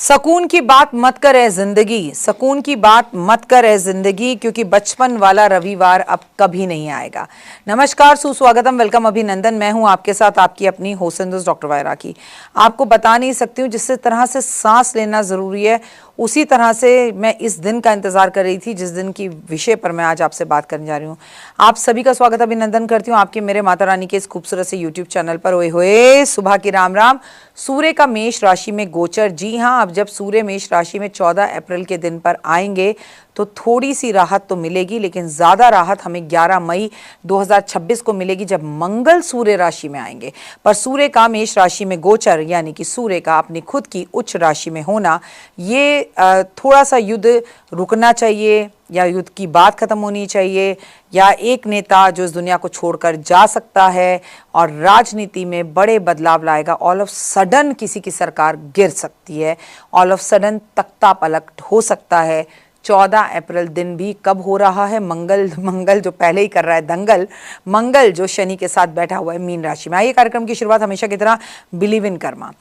सकून की बात मत कर ए जिंदगी, सकून की बात मत कर ए जिंदगी, क्योंकि बचपन वाला रविवार अब कभी नहीं आएगा। नमस्कार, सुस्वागतम, वेलकम, अभिनंदन। मैं हूं आपके साथ आपकी अपनी होस्ट दोस्त डॉक्टर वायरा की। आपको बता नहीं सकती हूँ, जिस तरह से सांस लेना जरूरी है उसी तरह से मैं इस दिन का इंतजार कर रही थी जिस दिन की विषय पर मैं आज आपसे बात करने जा रही हूँ। आप सभी का स्वागत अभिनंदन करती हूँ आपके मेरे माता रानी के इस खूबसूरत से यूट्यूब चैनल पर। ओए होए, सुबह की राम राम। सूर्य का मेष राशि में गोचर, जी हाँ, अब जब सूर्य मेष राशि में 14 अप्रैल के दिन पर आएंगे तो थोड़ी सी राहत तो मिलेगी, लेकिन ज़्यादा राहत हमें 11 मई 2026 को मिलेगी जब मंगल सूर्य राशि में आएंगे। पर सूर्य का मेष राशि में गोचर यानी कि सूर्य का अपनी खुद की उच्च राशि में होना, ये थोड़ा सा युद्ध रुकना चाहिए या युद्ध की बात खत्म होनी चाहिए, या एक नेता जो इस दुनिया को छोड़कर जा सकता है और राजनीति में बड़े बदलाव लाएगा। ऑल ऑफ सडन किसी की सरकार गिर सकती है, ऑल ऑफ सडन तख्ता पलट हो सकता है। 14 अप्रैल दिन भी कब हो रहा है? मंगल जो पहले ही कर रहा है दंगल, मंगल जो शनि के साथ बैठा हुआ है मीन राशि में। आइए कार्यक्रम की शुरुआत हमेशा की तरह बिलीव इन कर्मा।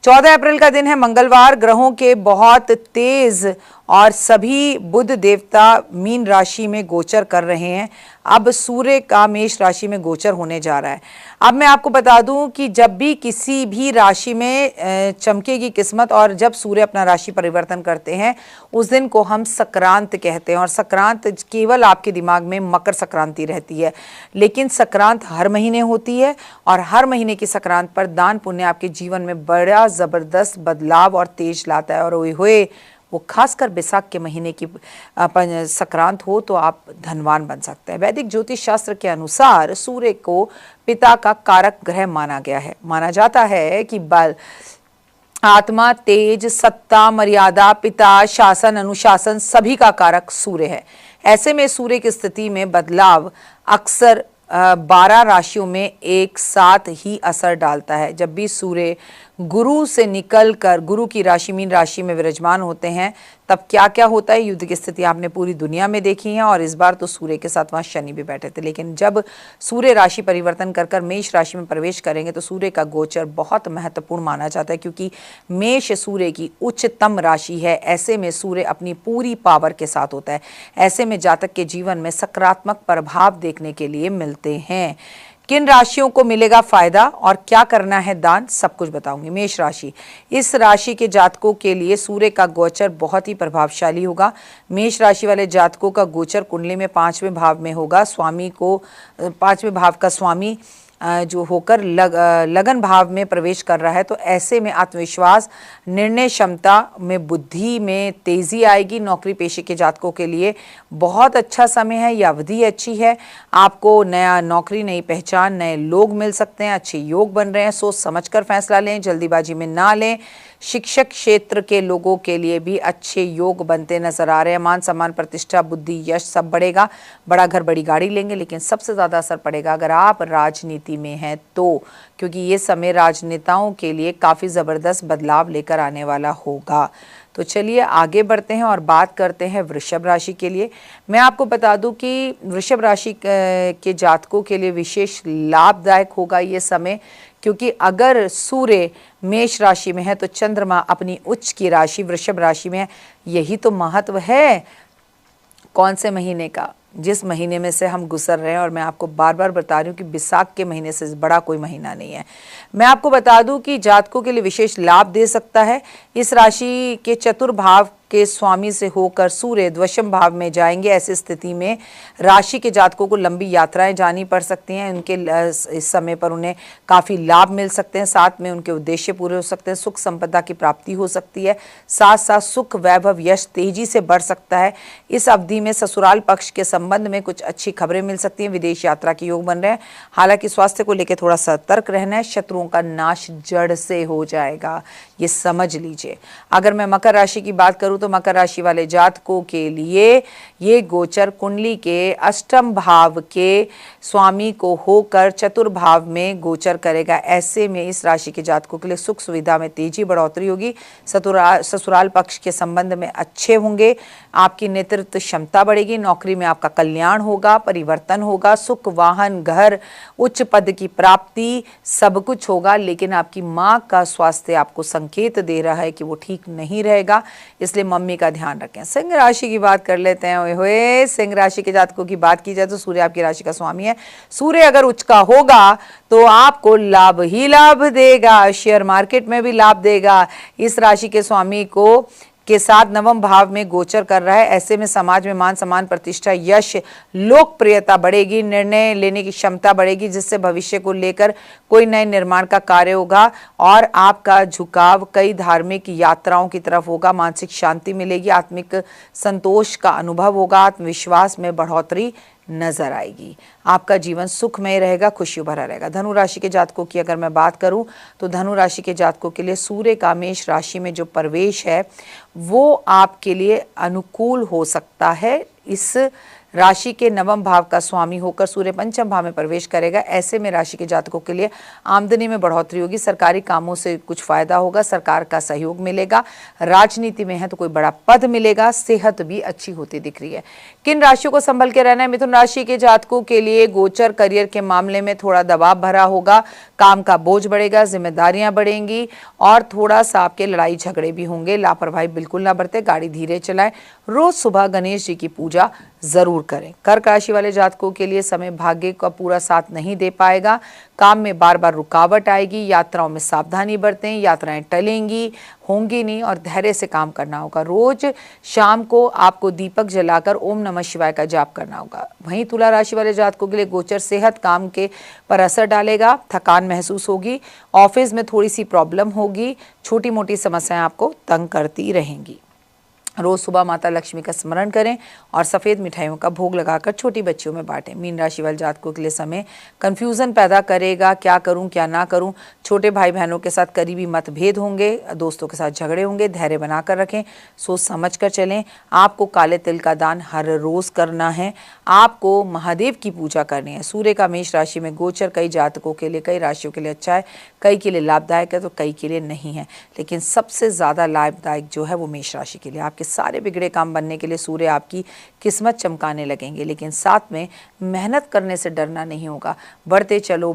14 अप्रैल का दिन है, मंगलवार। ग्रहों के बहुत तेज और सभी बुध देवता मीन राशि में गोचर कर रहे हैं। अब सूर्य का मेष राशि में गोचर होने जा रहा है। अब मैं आपको बता दूं कि जब भी किसी भी राशि में चमकेगी किस्मत और जब सूर्य अपना राशि परिवर्तन करते हैं उस दिन को हम संक्रांत कहते हैं। और संक्रांत केवल आपके दिमाग में मकर संक्रांति रहती है, लेकिन संक्रांत हर महीने होती है और हर महीने की संक्रांत पर दान पुण्य आपके जीवन में बड़ा ज़बरदस्त बदलाव और तेज लाता है। और ओए होए, वो खासकर बैसाख के महीने की संक्रांत हो तो आप धनवान बन सकते हैं। वैदिक ज्योतिष शास्त्र के अनुसार सूर्य को पिता का कारक ग्रह माना गया है। माना जाता है कि बल, आत्मा, तेज, सत्ता, मर्यादा, पिता, शासन, अनुशासन सभी का कारक सूर्य है। ऐसे में सूर्य की स्थिति में बदलाव अक्सर 12 राशियों में एक साथ ही असर डालता है। जब भी सूर्य गुरु से निकलकर गुरु की राशि मीन राशि में विराजमान होते हैं तब क्या क्या होता है, युद्ध की स्थिति आपने पूरी दुनिया में देखी है। और इस बार तो सूर्य के साथ वहाँ शनि भी बैठे थे, लेकिन जब सूर्य राशि परिवर्तन कर कर मेष राशि में प्रवेश करेंगे तो सूर्य का गोचर बहुत महत्वपूर्ण माना जाता है, क्योंकि मेष सूर्य की उच्चतम राशि है। ऐसे में सूर्य अपनी पूरी पावर के साथ होता है। ऐसे में जातक के जीवन में सकारात्मक प्रभाव देखने के लिए मिलते हैं। किन राशियों को मिलेगा फायदा और क्या करना है दान, सब कुछ बताऊंगी। मेष राशि, इस राशि के जातकों के लिए सूर्य का गोचर बहुत ही प्रभावशाली होगा। मेष राशि वाले जातकों का गोचर कुंडली में 5वें भाव में होगा। स्वामी को 5वें भाव का स्वामी जो होकर लगन भाव में प्रवेश कर रहा है, तो ऐसे में आत्मविश्वास, निर्णय क्षमता में बुद्धि में तेजी आएगी। नौकरी पेशे के जातकों के लिए बहुत अच्छा समय है, यह अवधि अच्छी है। आपको नया नौकरी, नई पहचान, नए लोग मिल सकते हैं, अच्छे योग बन रहे हैं। सोच समझकर फैसला लें, जल्दीबाजी में ना लें। शिक्षक क्षेत्र के लोगों के लिए भी अच्छे योग बनते नजर आ रहे हैं। मान सम्मान, प्रतिष्ठा, बुद्धि, यश सब बढ़ेगा। बड़ा घर, बड़ी गाड़ी लेंगे, लेकिन सबसे ज़्यादा असर पड़ेगा अगर आप राजनीति में हैं तो, क्योंकि ये समय राजनेताओं के लिए काफ़ी ज़बरदस्त बदलाव लेकर आने वाला होगा। तो चलिए आगे बढ़ते हैं और बात करते हैं वृषभ राशि के लिए। मैं आपको बता दूं कि वृषभ राशि के जातकों के लिए विशेष लाभदायक होगा ये समय, क्योंकि अगर सूर्य मेष राशि में है तो चंद्रमा अपनी उच्च की राशि वृषभ राशि में है। यही तो महत्व है कौन से महीने का, जिस महीने में से हम गुजर रहे हैं। और मैं आपको बार बार बता रही हूँ कि बैसाख के महीने से बड़ा कोई महीना नहीं है। मैं आपको बता दूं कि जातकों के लिए विशेष लाभ दे सकता है। इस राशि के चतुर्भाव के स्वामी से होकर सूर्य द्वितीय भाव में जाएंगे। ऐसी स्थिति में राशि के जातकों को लंबी यात्राएं जानी पड़ सकती हैं। उनके इस समय पर उन्हें काफ़ी लाभ मिल सकते हैं, साथ में उनके उद्देश्य पूरे हो सकते हैं। सुख संपदा की प्राप्ति हो सकती है, साथ साथ सुख, वैभव, यश तेजी से बढ़ सकता है। इस अवधि में ससुराल पक्ष के संबंध में कुछ अच्छी खबरें मिल सकती हैं। विदेश यात्रा के योग बन रहे हैं। हालांकि स्वास्थ्य को लेकर थोड़ा सतर्क रहना है। शत्रुओं का नाश जड़ से हो जाएगा, ये समझ लीजिए। अगर मैं मकर राशि की बात करूं तो मकर राशि वाले जातकों के लिए ये गोचर कुंडली के अष्टम भाव के स्वामी को होकर चतुर्भाव में गोचर करेगा। ऐसे में इस राशि के जातकों के लिए सुख सुविधा में तेजी बढ़ोतरी होगी। ससुराल पक्ष के संबंध में अच्छे होंगे। आपकी नेतृत्व क्षमता बढ़ेगी, नौकरी में आपका कल्याण होगा, परिवर्तन होगा, सुख, वाहन, घर, उच्च पद की प्राप्ति, सब कुछ होगा। लेकिन आपकी माँ का स्वास्थ्य आपको संकेत दे रहा है कि वो ठीक नहीं रहेगा, इसलिए मम्मी का ध्यान रखें। सिंह राशि की बात कर लेते हैं। ओए होए, सिंह राशि के जातकों की बात की जाए तो सूर्य आपकी राशि का स्वामी है। सूर्य अगर उच्च का होगा तो आपको लाभ ही लाभ देगा, शेयर मार्केट में भी लाभ देगा। इस राशि के स्वामी को के साथ नवम भाव में गोचर कर रहा है। ऐसे में समाज में मान सम्मान, प्रतिष्ठा, यश, लोकप्रियता बढ़ेगी, निर्णय लेने की क्षमता बढ़ेगी, जिससे भविष्य को लेकर कोई नए निर्माण का कार्य होगा और आपका झुकाव कई धार्मिक यात्राओं की तरफ होगा। मानसिक शांति मिलेगी, आत्मिक संतोष का अनुभव होगा, आत्मविश्वास में बढ़ोतरी नजर आएगी। आपका जीवन सुखमय रहेगा, खुशियों भरा रहेगा। धनु राशि के जातकों की अगर मैं बात करूं तो धनु राशि के जातकों के लिए सूर्य का मेष राशि में जो प्रवेश है वो आपके लिए अनुकूल हो सकता है। इस राशि के नवम भाव का स्वामी होकर सूर्य पंचम भाव में प्रवेश करेगा। ऐसे में राशि के जातकों के लिए आमदनी में बढ़ोतरी होगी, सरकारी कामों से कुछ फायदा होगा, सरकार का सहयोग मिलेगा, राजनीति में है तो कोई बड़ा पद मिलेगा, सेहत भी अच्छी होती दिख रही है। किन राशियों को संभल के रहना है? मिथुन राशि के जातकों के लिए गोचर करियर के मामले में थोड़ा दबाव भरा होगा, काम का बोझ बढ़ेगा, जिम्मेदारियां बढ़ेंगी और थोड़ा सा आपके लड़ाई झगड़े भी होंगे। लापरवाही बिल्कुल ना बरतें, गाड़ी धीरे चलाएं, रोज सुबह गणेश जी की पूजा जरूर करें। कर्क राशि वाले जातकों के लिए समय भाग्य का पूरा साथ नहीं दे पाएगा, काम में बार बार रुकावट आएगी, यात्राओं में सावधानी बरतें, यात्राएं टलेंगी, होंगी नहीं और धैर्य से काम करना होगा। रोज शाम को आपको दीपक जलाकर ओम नमः शिवाय का जाप करना होगा। वहीं तुला राशि वाले जातकों के लिए गोचर सेहत काम के पर असर डालेगा, थकान महसूस होगी, ऑफिस में थोड़ी सी प्रॉब्लम होगी, छोटी मोटी समस्याएं आपको तंग करती रहेंगी। रोज सुबह माता लक्ष्मी का स्मरण करें और सफ़ेद मिठाइयों का भोग लगाकर छोटी बच्चियों में बांटें। मीन राशि वाले जातकों के लिए समय कंफ्यूजन पैदा करेगा, क्या करूं क्या ना करूं। छोटे भाई बहनों के साथ करीबी मतभेद होंगे, दोस्तों के साथ झगड़े होंगे, धैर्य बनाकर रखें, सोच समझ कर चलें। आपको काले तिल का दान हर रोज करना है, आपको महादेव की पूजा करनी है। सूर्य का मेष राशि में गोचर कई जातकों के लिए, कई राशियों के लिए अच्छा है, कई के लिए लाभदायक है तो कई के लिए नहीं है, लेकिन सबसे ज़्यादा लाभदायक जो है वो मेष राशि के लिए। आपके सारे बिगड़े काम बनने के लिए सूर्य आपकी किस्मत चमकाने लगेंगे, लेकिन साथ में मेहनत करने से डरना नहीं होगा। बढ़ते चलो,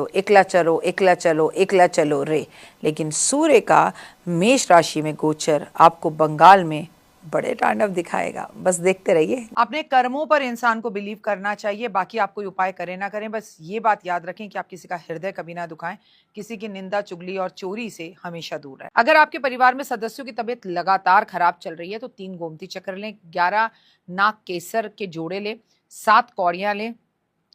एकला चलो, एकला चलो, एकला चलो रे। लेकिन सूर्य का मेष राशि में गोचर आपको बंगाल में बड़े तांडव दिखाएगा। बस देखते रहिए। अपने कर्मों पर इंसान को बिलीव करना चाहिए, बाकी आप कोई उपाय करें ना करें, बस ये बात याद रखें कि आप किसी का हृदय कभी ना दुखाएं, किसी की निंदा, चुगली और चोरी से हमेशा दूर रहें। अगर आपके परिवार में सदस्यों की तबीयत लगातार खराब चल रही है तो 3 गोमती चक्र लें, 11 नाग केसर के जोड़े लें, 7 कौड़ियां लें।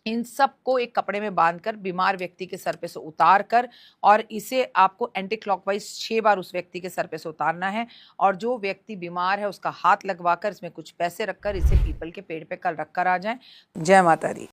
इन सब को एक कपड़े में बांधकर बीमार व्यक्ति के सर पे से उतार कर और इसे आपको एंटी क्लॉकवाइज 6 बार उस व्यक्ति के सर पे से उतारना है और जो व्यक्ति बीमार है उसका हाथ लगवाकर इसमें कुछ पैसे रखकर इसे पीपल के पेड़ पे कल रखकर आ जाएं। जय माता दी।